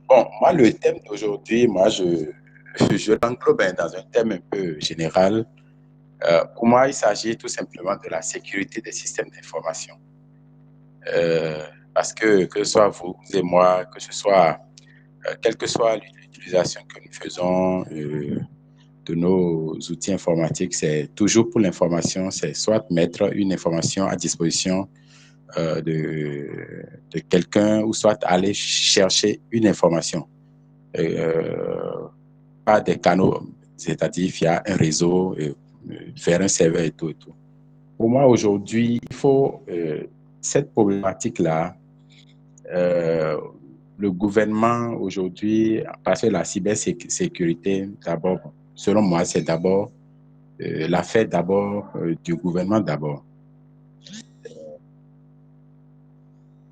Bon, moi, le thème d'aujourd'hui, je l'englobe dans un thème un peu général. Pour moi, il s'agit tout simplement de la sécurité des systèmes d'information. Euh, Parce que ce soit vous et moi, que ce soit, quelle que soit l'utilisation que nous faisons de nos outils informatiques, c'est toujours pour l'information, c'est soit mettre une information à disposition de quelqu'un ou soit aller chercher une information. Euh, Par des canaux, c'est-à-dire via un réseau, vers un serveur et tout et tout. Pour moi, aujourd'hui, il faut cette problématique-là, euh, le gouvernement aujourd'hui, parce que la cybersécurité, d'abord, selon moi, c'est d'abord l'affaire d'abord du gouvernement d'abord.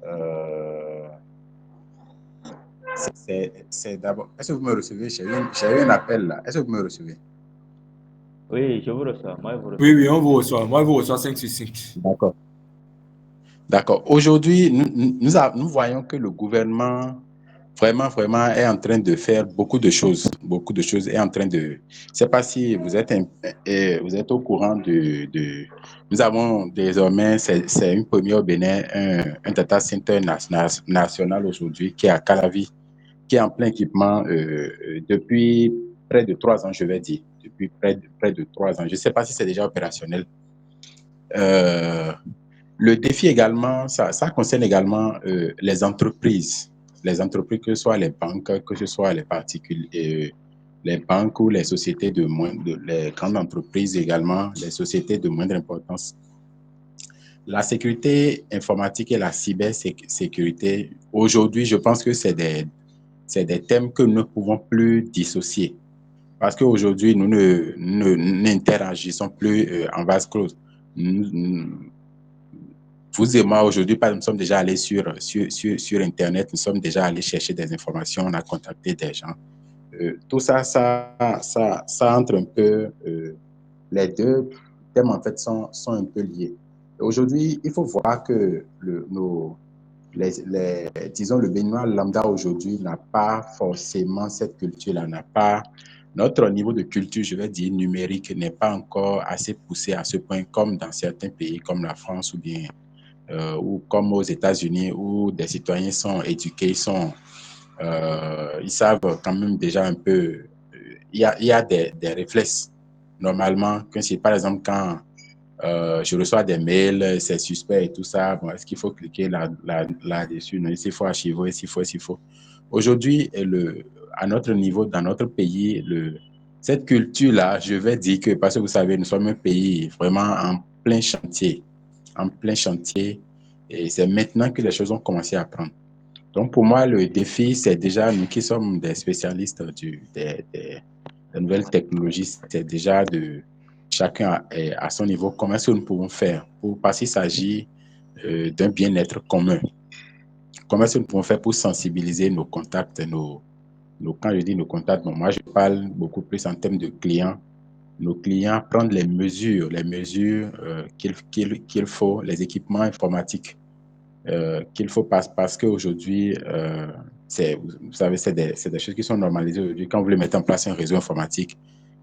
Euh, c'est d'abord. Est-ce que vous me recevez? J'ai eu un appel là. Est-ce que vous me recevez? Oui, je vous reçois. Moi, je vous Oui, reçois. oui, on vous reçoit. Moi, je vous reçois 5 sur 5. D'accord. D'accord. Aujourd'hui, nous voyons que le gouvernement vraiment est en train de faire beaucoup de choses. Beaucoup de choses est en train de. Je ne sais pas si vous êtes au courant nous avons désormais, c'est une première au Bénin, un data center national aujourd'hui qui est à Calavi, qui est en plein équipement depuis près de 3 ans, je vais dire. Depuis près de 3 ans. Je ne sais pas si c'est déjà opérationnel. Euh, le défi également, ça concerne également les entreprises, que ce soit les banques, que ce soit les particuliers, les banques ou les sociétés les grandes entreprises également, les sociétés de moindre importance. La sécurité informatique et la cybersécurité, aujourd'hui, je pense que c'est des thèmes que nous ne pouvons plus dissocier. Parce qu'aujourd'hui, n'interagissons plus en vase clos. Nous, vous et moi, aujourd'hui, nous sommes déjà allés sur Internet, nous sommes déjà allés chercher des informations, on a contacté des gens. Tout ça entre un peu, les deux thèmes en fait sont un peu liés. Aujourd'hui, il faut voir que disons, le Béninois lambda aujourd'hui n'a pas forcément cette culture-là, n'a pas, notre niveau de culture, je vais dire, numérique n'est pas encore assez poussé à ce point comme dans certains pays comme la France ou comme aux États-Unis où des citoyens sont éduqués, ils savent quand même déjà un peu. Il y a des réflexes. Normalement, par exemple, quand je reçois des mails, c'est suspect et tout ça, bon, est-ce qu'il faut cliquer là-dessus? Non, s'il faut archiver, s'il faut. Aujourd'hui, à notre niveau, dans notre pays, cette culture-là, je vais dire que, parce que vous savez, nous sommes un pays vraiment en plein chantier, et c'est maintenant que les choses ont commencé à prendre. Donc, pour moi, le défi, c'est déjà nous qui sommes des spécialistes des nouvelles technologies, c'est déjà de chacun à son niveau, comment est-ce que nous pouvons faire parce qu'il s'agit d'un bien-être commun. Comment est-ce que nous pouvons faire pour sensibiliser nos contacts, quand je dis nos contacts, bon, moi je parle beaucoup plus en termes de clients, nos clients prendre les mesures qu'il faut, les équipements informatiques qu'il faut parce qu'aujourd'hui, vous savez, c'est des choses qui sont normalisées aujourd'hui. Quand vous voulez mettre en place un réseau informatique,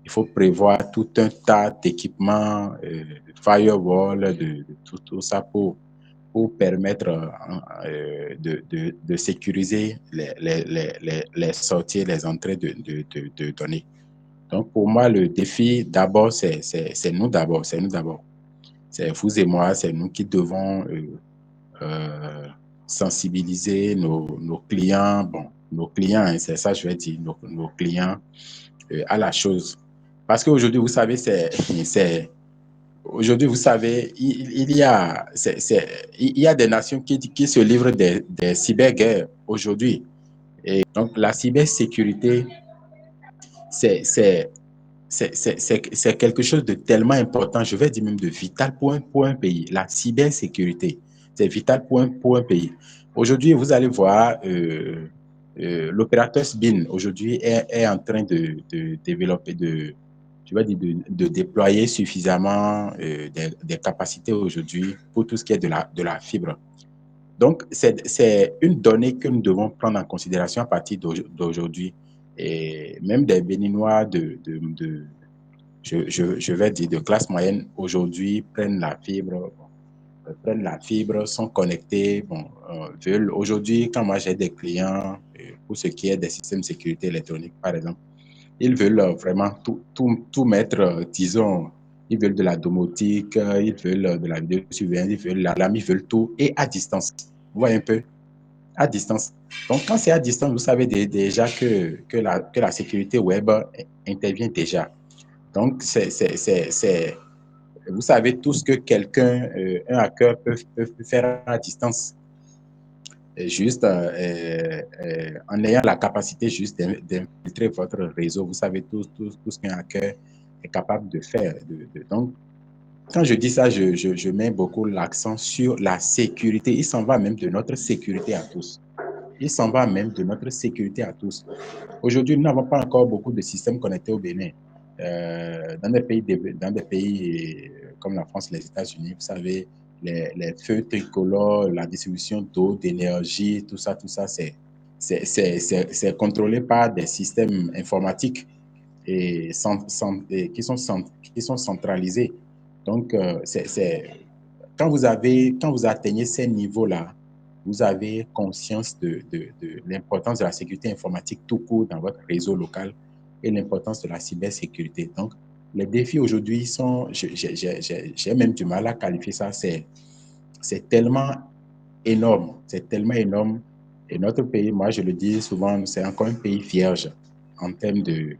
il faut prévoir tout un tas d'équipements, firewall, tout ça pour permettre de sécuriser les sorties et les entrées de données. Donc, pour moi, le défi, d'abord, c'est nous d'abord. C'est nous d'abord. C'est vous et moi, c'est nous qui devons euh, sensibiliser nos clients, bon, nos clients, hein, c'est ça je vais dire, nos clients à la chose. Parce qu'aujourd'hui, vous savez, aujourd'hui, vous savez, il y a des nations qui se livrent des cyberguerres aujourd'hui. Et donc, la cybersécurité, c'est, c'est, c'est quelque chose de tellement important, je vais dire même de vital pour un pays. La cybersécurité, c'est vital pour un pays. Aujourd'hui, vous allez voir, l'opérateur SBIN aujourd'hui est en train de développer, je vais dire de déployer suffisamment des capacités aujourd'hui pour tout ce qui est de la fibre. Donc, c'est une donnée que nous devons prendre en considération à partir d'aujourd'hui. Et même des Béninois je vais dire, de classe moyenne aujourd'hui prennent la fibre, sont connectés, bon, veulent. Aujourd'hui, quand moi j'ai des clients, pour ce qui est des systèmes de sécurité électronique, par exemple, ils veulent vraiment tout mettre, disons, ils veulent de la domotique, ils veulent de la vidéosurveillance, ils veulent l'alarme, ils veulent tout, et à distance. Vous voyez un peu? À distance. Donc, quand c'est à distance, vous savez déjà que la sécurité web intervient déjà. Donc, vous savez tout ce que quelqu'un, un hacker peut faire à distance, juste en ayant la capacité juste d'infiltrer votre réseau. Vous savez tout ce qu'un hacker est capable de faire. Donc, quand je dis ça, je mets beaucoup l'accent sur la sécurité. Il s'en va même de notre sécurité à tous. Il s'en va même de notre sécurité à tous. Aujourd'hui, nous n'avons pas encore beaucoup de systèmes connectés au Bénin. Dans des pays comme la France, les États-Unis, vous savez, les feux tricolores, la distribution d'eau, d'énergie, tout ça, c'est contrôlé par des systèmes informatiques et qui sont centralisés. Donc, quand vous atteignez ces niveaux-là, vous avez conscience de l'importance de la sécurité informatique tout court dans votre réseau local et l'importance de la cybersécurité. Donc, les défis aujourd'hui sont, j'ai même du mal à qualifier ça, c'est tellement énorme, c'est tellement énorme. Et notre pays, moi je le dis souvent, c'est encore un pays vierge en termes de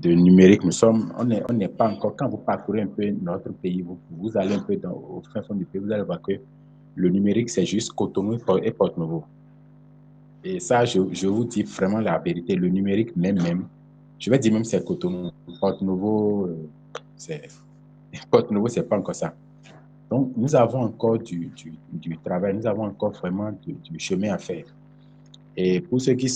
numérique. On n'est pas encore, quand vous parcourez un peu notre pays, vous allez un peu au fin fond du pays, vous allez voir que le numérique, c'est juste Cotonou et Porto-Novo. Et ça, je vous dis vraiment la vérité, le numérique même, je vais dire même c'est Cotonou. Porto-Novo, Porto-Novo, c'est pas encore ça. Donc, nous avons encore du travail, nous avons encore vraiment du chemin à faire. Et pour ceux qui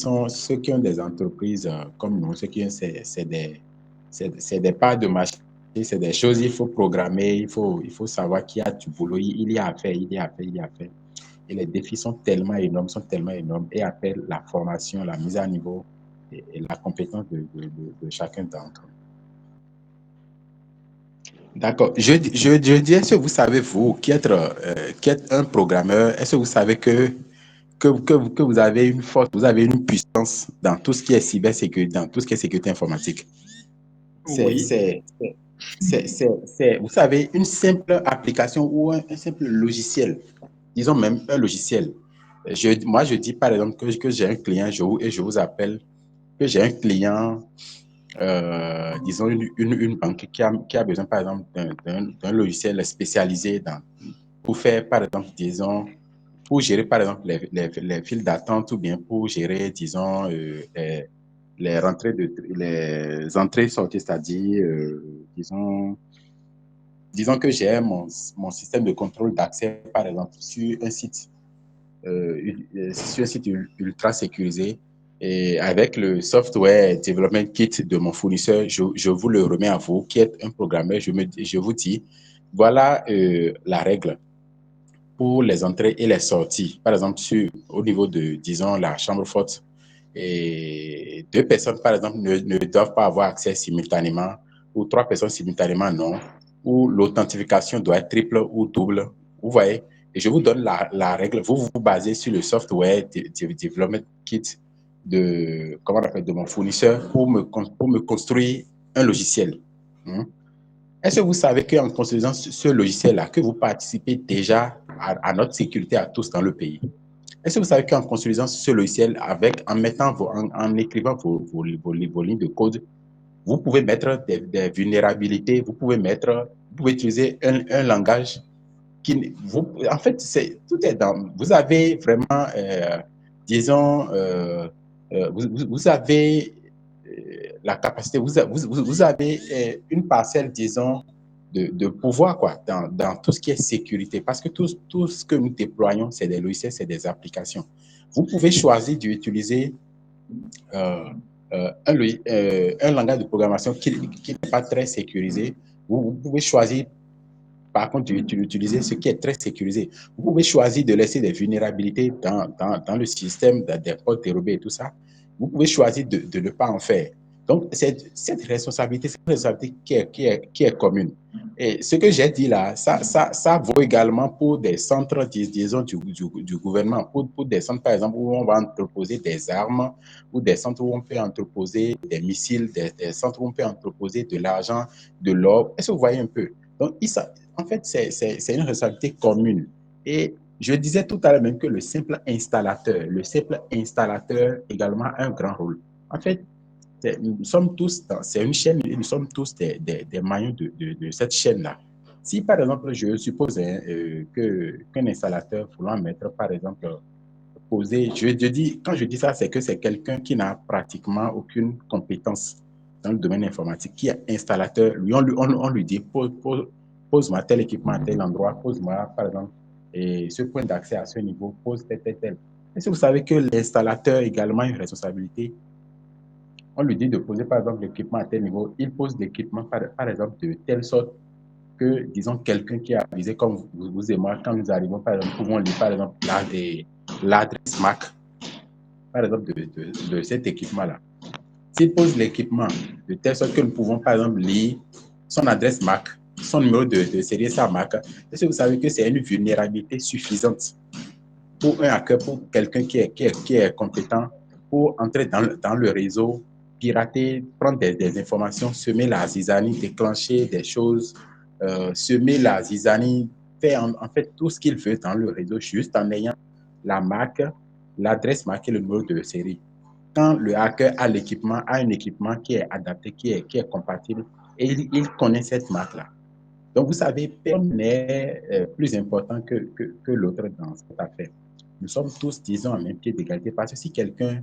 ont des entreprises comme nous, ceux qui ont, c'est des parts de marché, c'est des choses, il faut programmer, il faut savoir qu'il y a du boulot, il y a à faire, il y a à faire, il y a à faire. Et les défis sont tellement énormes, et appellent la formation, la mise à niveau et la compétence de chacun d'entre eux. D'accord. Je dis, est-ce que vous savez, vous, qui êtes un programmeur, est-ce que vous savez que vous avez une force, vous avez une puissance dans tout ce qui est cybersécurité, dans tout ce qui est sécurité informatique? Oui. Vous savez, une simple application ou un simple logiciel, disons même un logiciel. Moi, je dis par exemple que j'ai un client, je vous appelle, que j'ai un client, disons une banque qui a besoin par exemple d'un logiciel spécialisé pour faire par exemple, disons, pour gérer par exemple les files d'attente ou bien pour gérer, disons, les entrées sorties, c'est-à-dire, disons que j'ai mon système de contrôle d'accès, par exemple, sur un site ultra sécurisé. Et avec le software development kit de mon fournisseur, je vous le remets à vous, qui êtes un programmeur. Je vous dis, voilà la règle pour les entrées et les sorties. Par exemple, au niveau de, disons, la chambre forte, et 2 personnes, par exemple, ne doivent pas avoir accès simultanément, ou 3 personnes simultanément, non, ou l'authentification doit être triple ou double. Vous voyez? Et je vous donne la règle. Vous vous basez sur le software development kit de mon fournisseur pour me construire un logiciel. Est-ce que vous savez qu'en construisant ce logiciel-là, que vous participez déjà à notre sécurité à tous dans le pays? Est-ce que vous savez qu'en construisant ce logiciel, en écrivant vos lignes de code, vous pouvez mettre des vulnérabilités, vous pouvez utiliser un langage en fait, tout est dans. Vous avez vraiment, disons, vous avez la capacité, vous avez une parcelle, disons, de pouvoir quoi, dans tout ce qui est sécurité. Parce que tout ce que nous déployons, c'est des logiciels, c'est des applications. Vous pouvez choisir d'utiliser un langage de programmation qui n'est pas très sécurisé. Vous pouvez choisir par contre, d'utiliser ce qui est très sécurisé. Vous pouvez choisir de laisser des vulnérabilités dans le système, des portes dérobées et tout ça. Vous pouvez choisir de ne pas en faire. Donc, cette responsabilité, c'est une responsabilité qui est commune. Et ce que j'ai dit là, ça vaut également pour des centres, disons, du gouvernement, pour des centres, par exemple, où on va entreposer des armes, ou des centres où on peut entreposer des missiles, des centres où on peut entreposer de l'argent, de l'or. Est-ce que vous voyez un peu? Donc, en fait, c'est une responsabilité commune. Et je disais tout à l'heure même que le simple installateur également a un grand rôle. En fait, nous sommes tous, c'est une chaîne, et nous sommes tous des maillons de cette chaîne-là. Si, par exemple, je suppose qu'un installateur voulant mettre, par exemple, poser, quand je dis ça, c'est que c'est quelqu'un qui n'a pratiquement aucune compétence dans le domaine informatique, qui est installateur. Lui, on lui dit, pose-moi tel équipement à tel endroit, pose-moi, par exemple, et ce point d'accès à ce niveau, pose tel. Est-ce que vous savez que l'installateur également a une responsabilité? On lui dit de poser, par exemple, l'équipement à tel niveau. Il pose l'équipement, par exemple, de telle sorte que, disons, quelqu'un qui a avisé, comme vous et moi, quand nous arrivons, par exemple, nous pouvons lire, par exemple, l'adresse MAC, par exemple, de cet équipement-là. S'il pose l'équipement de telle sorte que nous pouvons, par exemple, lire son adresse MAC, son numéro de série, sa MAC, est-ce que vous savez que c'est une vulnérabilité suffisante pour un hacker, pour quelqu'un qui est compétent, pour entrer dans le réseau, pirater, prendre des informations, semer la zizanie, déclencher des choses, semer la zizanie, faire en fait tout ce qu'il veut dans le réseau, juste en ayant la marque, l'adresse MAC et le numéro de série. Quand le hacker a l'équipement, a un équipement qui est adapté, qui est compatible, et il connaît cette marque-là. Donc, vous savez, personne n'est plus important que l'autre dans cette affaire. Nous sommes tous, disons, à même pied d'égalité, parce que si quelqu'un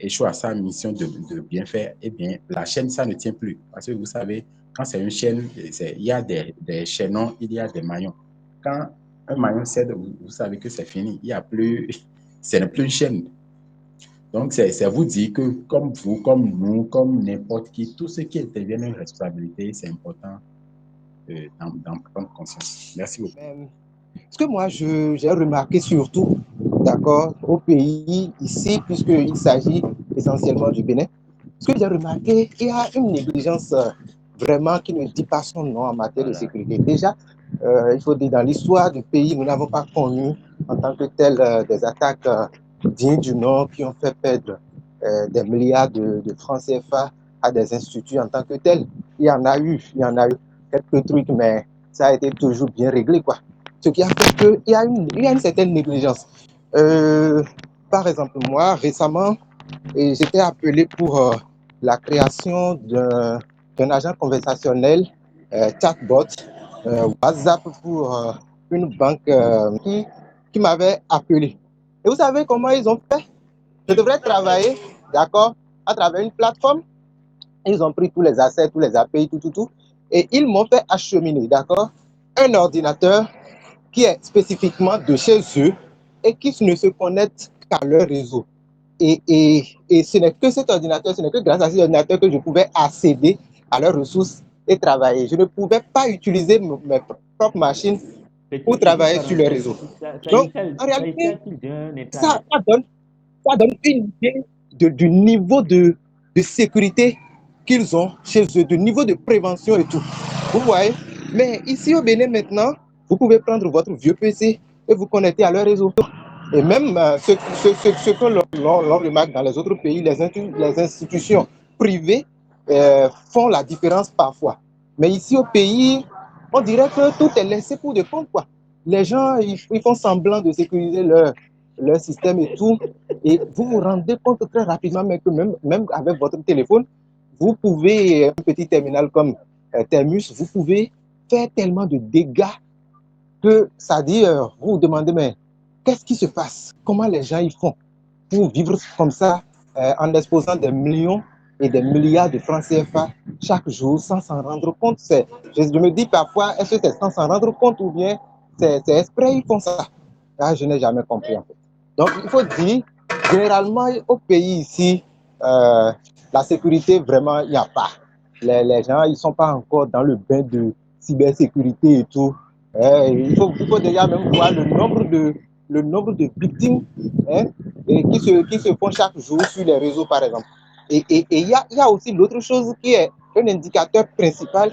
échoue à sa mission de bien faire, eh bien, la chaîne, ça ne tient plus. Parce que vous savez, quand c'est une chaîne, il y a des chaînons, il y a des maillons. Quand un maillon cède, vous savez que c'est fini. Il n'y a plus, ce n'est plus une chaîne. Donc, c'est vous dire que comme vous, comme nous, comme n'importe qui, tout ce qui intervient dans une responsabilité, c'est important d'en prendre conscience. Merci beaucoup. Ce que moi, j'ai remarqué surtout, d'accord, au pays ici, puisqu'il s'agit essentiellement du Bénin, ce que j'ai remarqué, il y a une négligence vraiment qui ne dit pas son nom en matière de sécurité. Déjà, il faut dire, dans l'histoire du pays, nous n'avons pas connu en tant que tel des attaques dignes du nom qui ont fait perdre des milliards de francs CFA à des instituts en tant que tel. Il y en a eu quelques trucs, mais ça a été toujours bien réglé, quoi. Ce qui a fait qu'il y a une certaine négligence. Par exemple, moi, récemment, j'étais appelé pour la création d'un agent conversationnel chatbot WhatsApp pour une banque qui m'avait appelé. Et vous savez comment ils ont fait? Je devrais travailler, d'accord, à travers une plateforme. Ils ont pris tous les assets, tous les API, tout. Et ils m'ont fait acheminer, d'accord, un ordinateur qui est spécifiquement de chez eux et qui ne se connecte qu'à leur réseau. Et ce n'est que cet ordinateur, ce n'est que grâce à cet ordinateur que je pouvais accéder à leurs ressources et travailler. Je ne pouvais pas utiliser mes propres machines pour travailler sur le réseau. Donc, en réalité, ça donne une idée du niveau de sécurité qu'ils ont chez eux, du niveau de prévention et tout. Vous voyez? Mais ici au Bénin maintenant, vous pouvez prendre votre vieux PC et vous connecter à leur réseau. Et même ce que l'on remarque dans les autres pays, les institutions privées font la différence parfois. Mais ici au pays, on dirait que tout est laissé pour de compte, quoi. Les gens, ils font semblant de sécuriser leur système et tout. Et vous vous rendez compte très rapidement mais que même avec votre téléphone, vous pouvez, un petit terminal comme Thermus, vous pouvez faire tellement de dégâts que ça dit, vous vous demandez, mais qu'est-ce qui se passe? Comment les gens y font pour vivre comme ça en exposant des millions et des milliards de francs CFA chaque jour sans s'en rendre compte? Je me dis parfois, est-ce que c'est sans s'en rendre compte ou bien c'est exprès ils font ça? Ah, je n'ai jamais compris en fait. Donc il faut dire, généralement au pays ici, la sécurité vraiment, il n'y a pas. Les gens, ils ne sont pas encore dans le bain de cybersécurité et tout. Il faut déjà même voir le nombre de victimes hein, et qui se font chaque jour sur les réseaux, par exemple. Et il y a aussi l'autre chose qui est un indicateur principal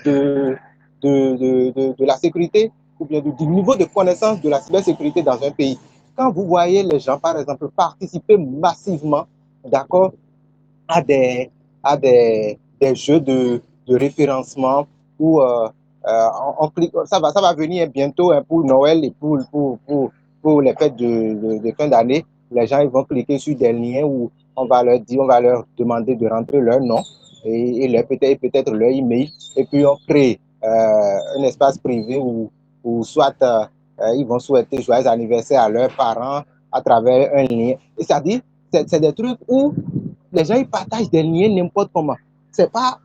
de, de la sécurité ou bien du niveau de connaissance de la cybersécurité dans un pays. Quand vous voyez les gens, par exemple, participer massivement, d'accord, à des jeux de référencement où ça va venir bientôt hein, pour Noël et pour les fêtes de fin d'année. Les gens ils vont cliquer sur des liens où on va leur dire, on va leur demander de rentrer leur nom et peut-être leur email. Et puis on crée un espace privé où soit ils vont souhaiter joyeux anniversaire à leurs parents à travers un lien. Et ça dit, c'est des trucs où les gens ils partagent des liens n'importe comment. C'est pas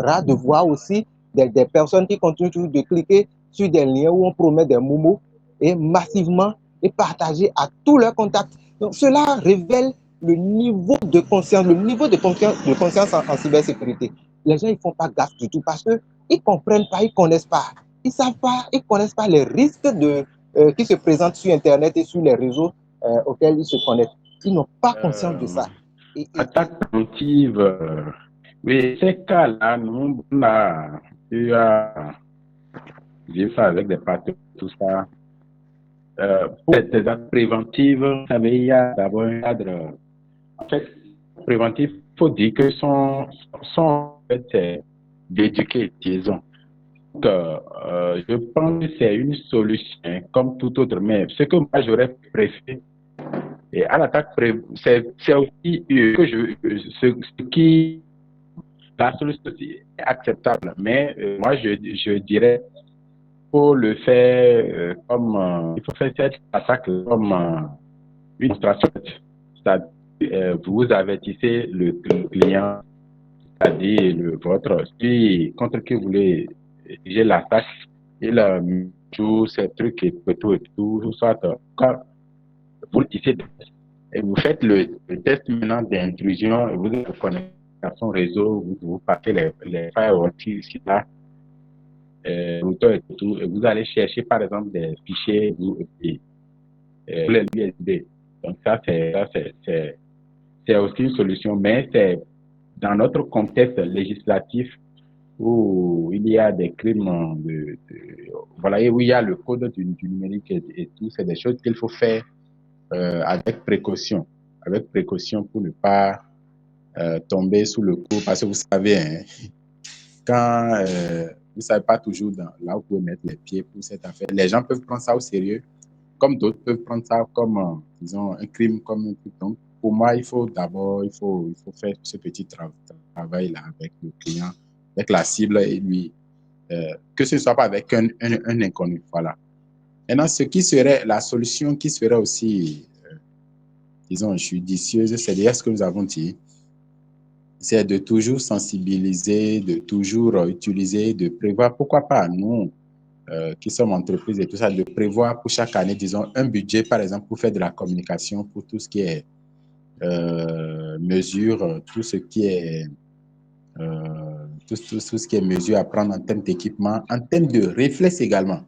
rare de voir aussi des personnes qui continuent toujours de cliquer sur des liens où on promet des momos et massivement et partager à tous leurs contacts. Donc cela révèle le niveau de conscience, de conscience en cybersécurité. Les gens ils font pas gaffe du tout parce que ils comprennent pas, ils connaissent pas, ils savent pas, ils connaissent pas les risques qui se présentent sur Internet et sur les réseaux auxquels ils se connectent. Ils n'ont pas conscience de ça. Attaque préventive, oui, ces cas-là, nous, on a eu à vivre ça avec des partenaires, tout ça. Pour les attaques préventives, vous savez, il y a d'abord un cadre. En fait, préventif, il faut dire que son en fait, c'est d'éduquer, disons. Donc, je pense que c'est une solution comme tout autre, mais ce que moi j'aurais préféré, et à l'attaque, c'est aussi ce qui, la solution est acceptable, mais moi je dirais faut le faire comme, il faut faire cette attaque comme une démonstration. Vous avertissez le client, c'est-à-dire votre, contre qui vous voulez diriger l'attaque, il joue ces trucs et tout, soit quand vous le tissez et vous faites le test maintenant d'intrusion et vous connectez à son réseau, vous passez les firewalls ici, là, routeur et tout, et vous allez chercher par exemple des fichiers et les USB. Donc ça, c'est aussi une solution, mais c'est dans notre contexte législatif où il y a des crimes voilà, et où il y a le code du numérique et tout, c'est des choses qu'il faut faire avec précaution pour ne pas tomber sous le coup, parce que vous savez, hein, quand vous ne savez pas toujours là où vous pouvez mettre les pieds pour cette affaire, les gens peuvent prendre ça au sérieux, comme d'autres peuvent prendre ça comme, disons, un crime, comme un truc. Donc, pour moi, il faut faire ce petit travail-là avec le client, avec la cible et lui, que ce ne soit pas avec un inconnu. Voilà. Maintenant, la solution qui serait aussi, disons, judicieuse, c'est derrière ce que nous avons dit, c'est de toujours sensibiliser, de toujours utiliser, de prévoir, pourquoi pas, nous, qui sommes entreprises et tout ça, de prévoir pour chaque année, disons, un budget, par exemple, pour faire de la communication, pour tout ce qui est mesure, tout ce qui est tout ce qui est mesure à prendre en termes d'équipement, en termes de réflexe également.